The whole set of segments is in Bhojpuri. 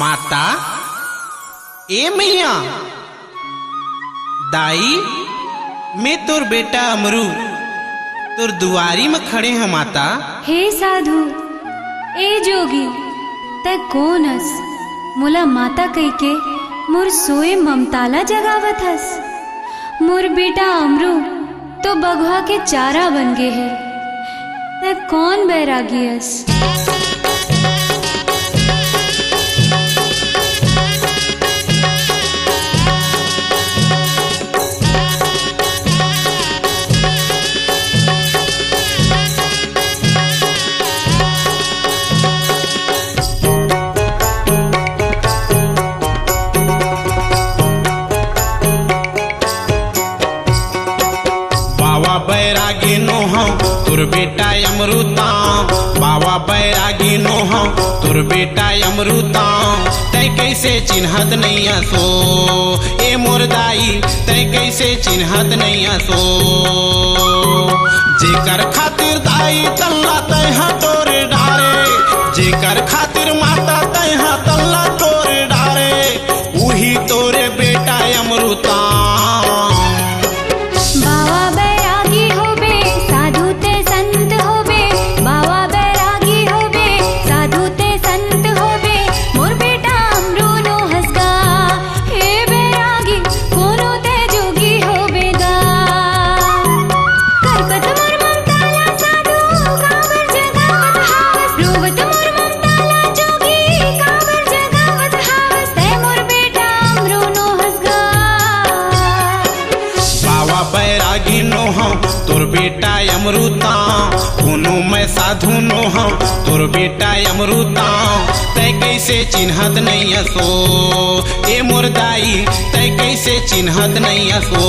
माता ए मैया दाई मैं तोर बेटा अमरू तोर दुआरी में खड़े हैं माता। हे साधु ए जोगी तै कौन हस मोला माता कह के मोर सोए ममताला जगावत हस। मोर बेटा अमरू तो बघवा के चारा बन गे है। तै कौन बैरागी हस? बैरागी नो हम तुर बेटा अमरूता बाबा बैरागी नो हम तुर बेटा अमरूता तै कैसे चिन्हत नहीं सो ए मोर दाई तै कैसे चिन्हत नहीं सो। जेकर खातिर दाई तल्ला तैहा तोर डारे जेकर खातिर माता तैहा तल्ला तोर डारे वही तोरे बेटा अमरूता। बैरागी नो हम तोर बेटा अमरूता कोनो मैं साधु नो हम तोर बेटा अमरूता तै कैसे चिन्हत नहीं सो ए मोर दाई तै कैसे चिन्हत नहीं सो।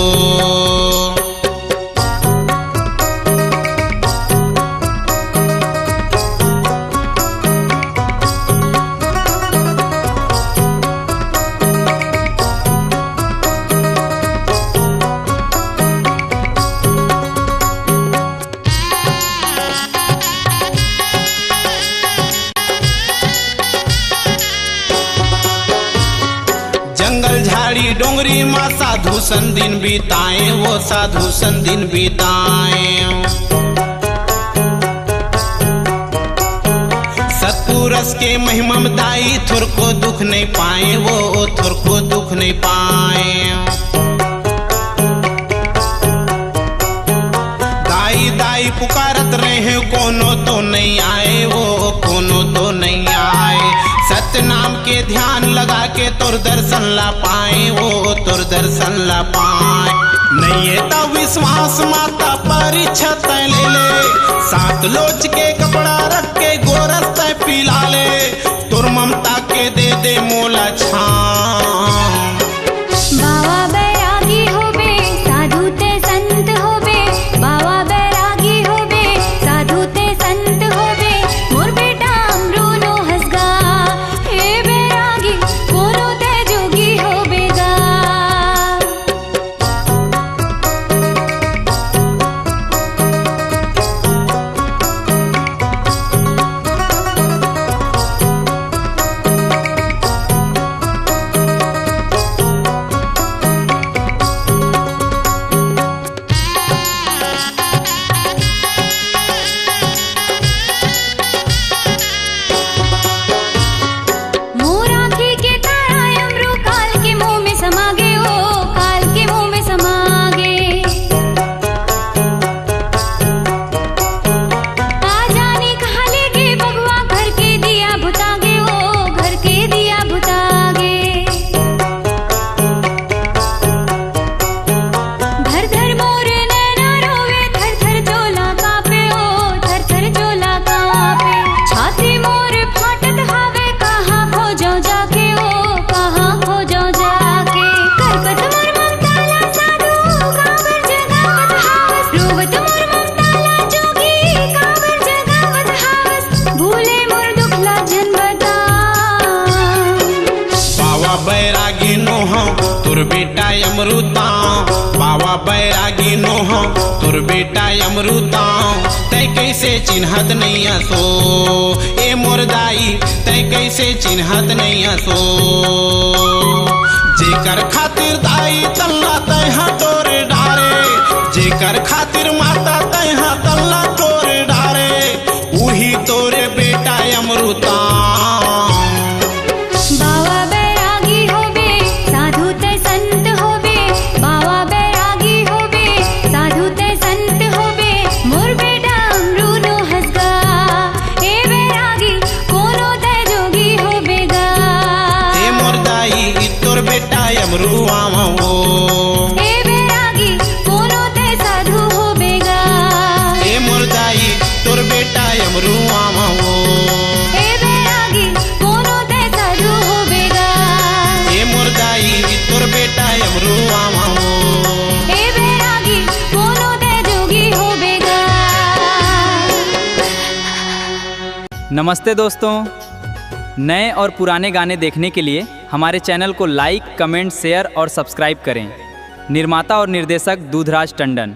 जंगल झाड़ी डोंगरी माँ साधु सन दिन बिताए वो साधु सन दिन बिताए। सतपुरस के महिमा में दाई थुर को दुख नहीं पाए वो थुर को दुख नहीं पाए। दाई दाई पुकारत रहे कोनो तो नहीं आए वो कोनो तो नहीं आए। सत्य नाम के ध्यान लगा के तोर दर्शन ला पाए वो तोर दर्शन ला पाए। नहीं है तो विश्वास माता परीक्षा तय ले ले सात लोच के कपड़ा रख के गोरस तय पिला ले तोर ममता के दे मोला छाम। बाबा बैरागी होबे साधु ते संत होबे बाबा बैरागी होबे साधु ते संत होबे मोर बेटा अमरू नो हसगा हे बैरागी कोनो ते जोगी होबेगा। बैरागी नो हम तुर बेटा अमरूता बाबा बाबा बैरागी नोह तोर बेटा अमरुताओ तै कैसे चिन्हत नहीं असो ए मोरदाई तै कैसे चिन्हत नहीं असो जेकर खातिर दाई तल्ला तैहा तोर डारे जेकर खातिर माता तैहा तल्ला तोर डारे उही तोरे बेटा अमरुताओ बाबा बैरागी होबे साधु ते संत होबे बाबा बैरागी होबे साधु ते संत होबे मोर बेटा अमरू नो हसगा ए बैरागी कोनो ते जोगी होबेगा ए मोरदाई तोर बेटा अमरू आवो ए बैरागी कोनो ते साधु होबेगा ए मोरदाई तोर बेटा अमरू आवो ए बैरागी कोनो ते साधु होबेगा ए मोरदाई तोर बेटा अमरू आवो ए बैरागी कोनो ते जोगी होबेगा। नमस्ते दोस्तों, नए और पुराने गाने देखने के लिए हमारे चैनल को लाइक, कमेंट, शेयर और सब्सक्राइब करें। निर्माता और निर्देशक दूधराज टंडन।